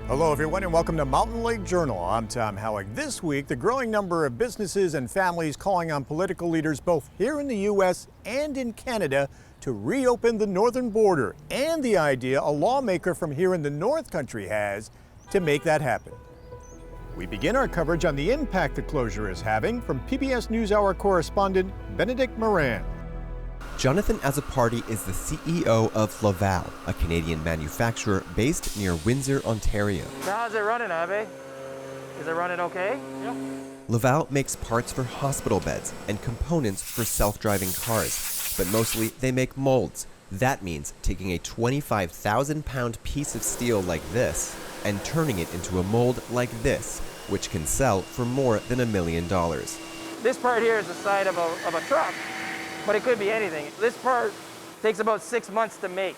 Hello everyone and welcome to Mountain Lake Journal. I'm Tom Halleck. This week, the growing number of businesses and families calling on political leaders both here in the U.S. and in Canada to reopen the northern border, and the idea a lawmaker from here in the North Country has to make that happen. We begin our coverage on the impact the closure is having from PBS NewsHour correspondent Benedict Moran. Jonathan Azzopardi is the CEO of Laval, a Canadian manufacturer based near Windsor, Ontario. How's it running, Abby? Is it running okay? Yeah. Laval makes parts for hospital beds and components for self-driving cars, but mostly they make molds. That means taking a 25,000-pound piece of steel like this and turning it into a mold like this, which can sell for more than $1 million. This part here is the side of a truck, but it could be anything. This part takes about 6 months to make,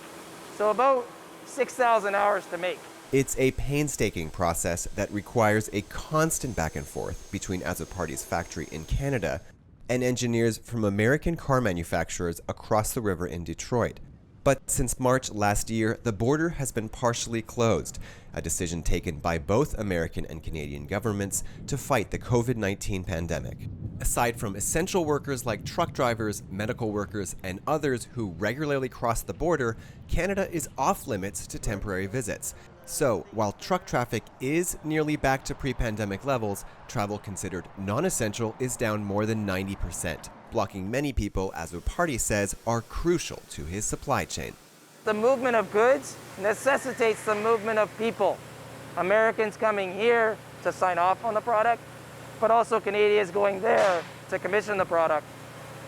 so about 6,000 hours to make. It's a painstaking process that requires a constant back and forth between Azzopardi's factory in Canada and engineers from American car manufacturers across the river in Detroit. But since March last year, the border has been partially closed, a decision taken by both American and Canadian governments to fight the COVID-19 pandemic. Aside from essential workers like truck drivers, medical workers, and others who regularly cross the border, Canada is off limits to temporary visits. So, while truck traffic is nearly back to pre-pandemic levels, travel considered non-essential is down more than 90%, blocking many people, as Azzopardi says, are crucial to his supply chain. The movement of goods necessitates the movement of people. Americans coming here to sign off on the product, but also Canadians going there to commission the product.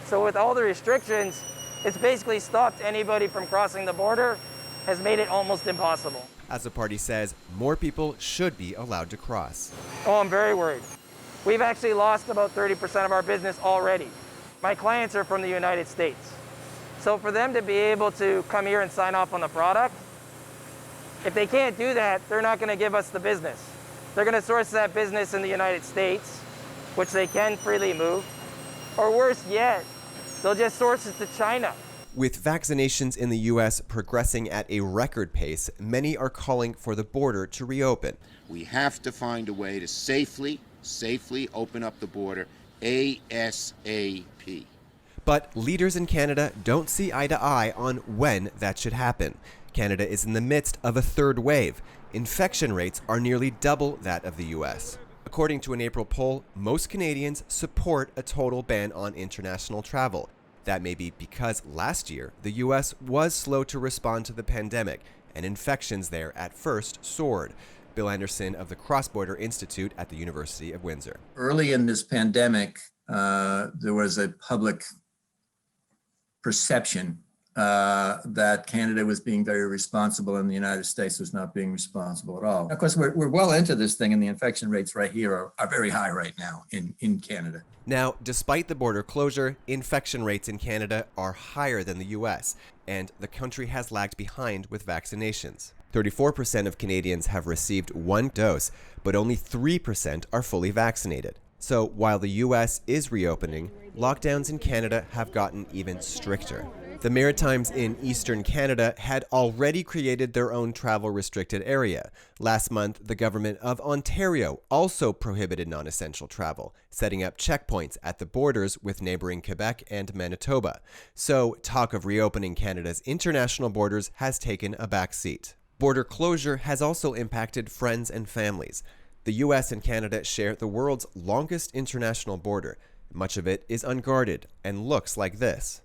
So with all the restrictions, it's basically stopped anybody from crossing the border, has made it almost impossible. Azzopardi says more people should be allowed to cross. Oh, I'm very worried. We've actually lost about 30% of our business already. My clients are from the United States. So for them to be able to come here and sign off on the product, if they can't do that, they're not going to give us the business. They're going to source that business in the United States, which they can freely move. Or worse yet, they'll just source it to China. With vaccinations in the U.S. progressing at a record pace, many are calling for the border to reopen. We have to find a way to safely open up the border ASAP. But leaders in Canada don't see eye to eye on when that should happen. Canada is in the midst of a third wave. Infection rates are nearly double that of the U.S. According to an April poll, most Canadians support a total ban on international travel. That may be because last year, the U.S. was slow to respond to the pandemic, and infections there at first soared. Bill Anderson of the Cross-Border Institute at the University of Windsor. Early in this pandemic, there was a public perception that Canada was being very responsible and the United States was not being responsible at all. Of course, we're well into this thing, and the infection rates right here are very high right now in Canada. Now, despite the border closure, infection rates in Canada are higher than the U.S., and the country has lagged behind with vaccinations. 34% of Canadians have received one dose, but only 3% are fully vaccinated. So while the U.S. is reopening, lockdowns in Canada have gotten even stricter. The Maritimes in eastern Canada had already created their own travel-restricted area. Last month, the government of Ontario also prohibited non-essential travel, setting up checkpoints at the borders with neighboring Quebec and Manitoba. So talk of reopening Canada's international borders has taken a back seat. Border closure has also impacted friends and families. The U.S. and Canada share the world's longest international border. Much of it is unguarded and looks like this.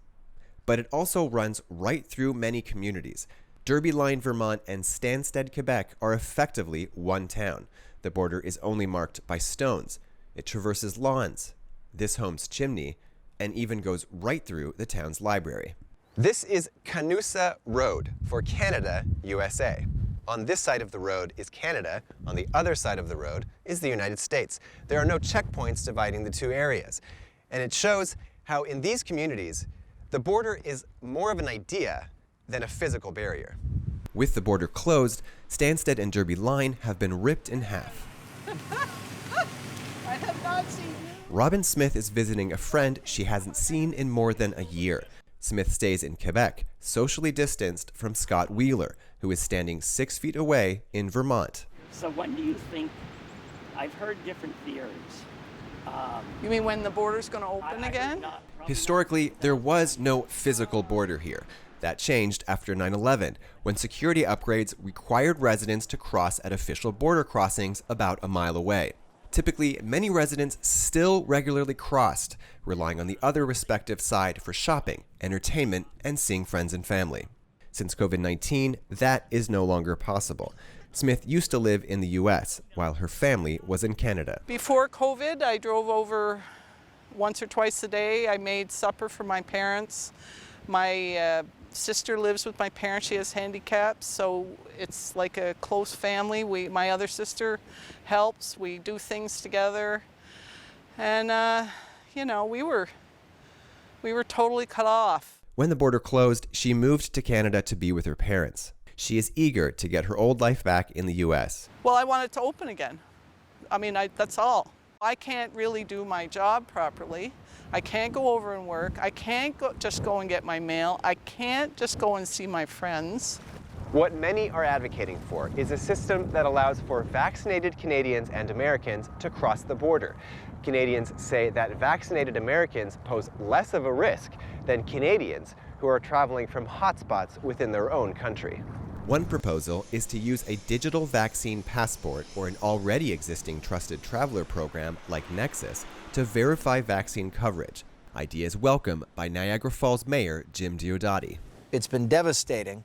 But it also runs right through many communities. Derby Line, Vermont and Stansted, Quebec are effectively one town. The border is only marked by stones. It traverses lawns, this home's chimney, and even goes right through the town's library. This is Canusa Road for Canada, USA. On this side of the road is Canada, on the other side of the road is the United States. There are no checkpoints dividing the two areas. And it shows how in these communities, the border is more of an idea than a physical barrier. With the border closed, Stansted and Derby Line have been ripped in half. I have not seen you. Robin Smith is visiting a friend she hasn't seen in more than a year. Smith stays in Quebec, socially distanced from Scott Wheeler, who is standing 6 feet away in Vermont. So when do you think, I've heard different theories. You mean when the border's going to open again? Historically, there was no physical border here. That changed after 9/11, when security upgrades required residents to cross at official border crossings about a mile away. Typically, many residents still regularly crossed, relying on the other respective side for shopping, entertainment, and seeing friends and family. Since COVID-19, that is no longer possible. Smith used to live in the U.S., while her family was in Canada. Before COVID, I drove over once or twice a day. I made supper for my parents. My sister lives with my parents. She has handicaps, so it's like a close family. My other sister helps. We do things together. And, you know, we were totally cut off. When the border closed, she moved to Canada to be with her parents. She is eager to get her old life back in the U.S. Well, I want it to open again. I mean, that's all. I can't really do my job properly. I can't go over and work. I can't just go and get my mail. I can't just go and see my friends. What many are advocating for is a system that allows for vaccinated Canadians and Americans to cross the border. Canadians say that vaccinated Americans pose less of a risk than Canadians who are traveling from hotspots within their own country. One proposal is to use a digital vaccine passport or an already existing trusted traveler program like Nexus to verify vaccine coverage. Ideas welcome by Niagara Falls Mayor Jim Diodati. It's been devastating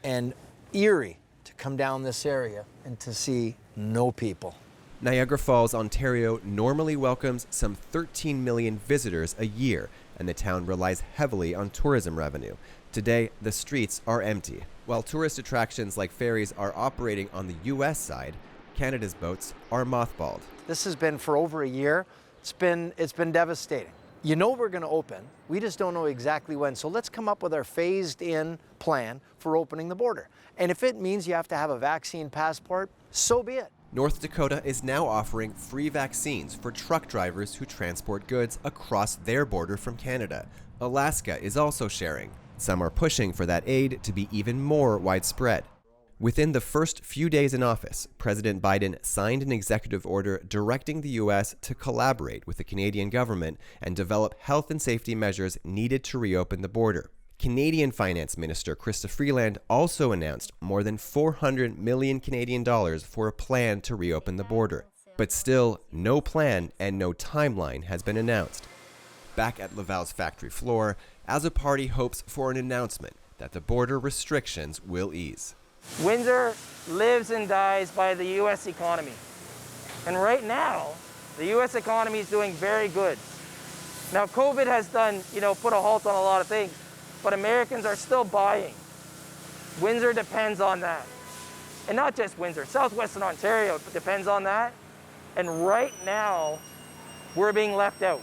and eerie to come down this area and to see no people. Niagara Falls, Ontario normally welcomes some 13 million visitors a year, and the town relies heavily on tourism revenue. Today, the streets are empty. While tourist attractions like ferries are operating on the U.S. side, Canada's boats are mothballed. This has been for over a year. It's been devastating. You know we're going to open. We just don't know exactly when. So let's come up with our phased-in plan for opening the border. And if it means you have to have a vaccine passport, so be it. North Dakota is now offering free vaccines for truck drivers who transport goods across their border from Canada. Alaska is also sharing. Some are pushing for that aid to be even more widespread. Within the first few days in office, President Biden signed an executive order directing the U.S. to collaborate with the Canadian government and develop health and safety measures needed to reopen the border. Canadian Finance Minister Chrystia Freeland also announced more than $400 million Canadian dollars for a plan to reopen the border. But still, no plan and no timeline has been announced. Back at Laval's factory floor, Azza Party hopes for an announcement that the border restrictions will ease. Windsor lives and dies by the U.S. economy. And right now, the U.S. economy is doing very good. Now, COVID has put a halt on a lot of things, but Americans are still buying. Windsor depends on that. And not just Windsor, southwestern Ontario depends on that. And right now, we're being left out.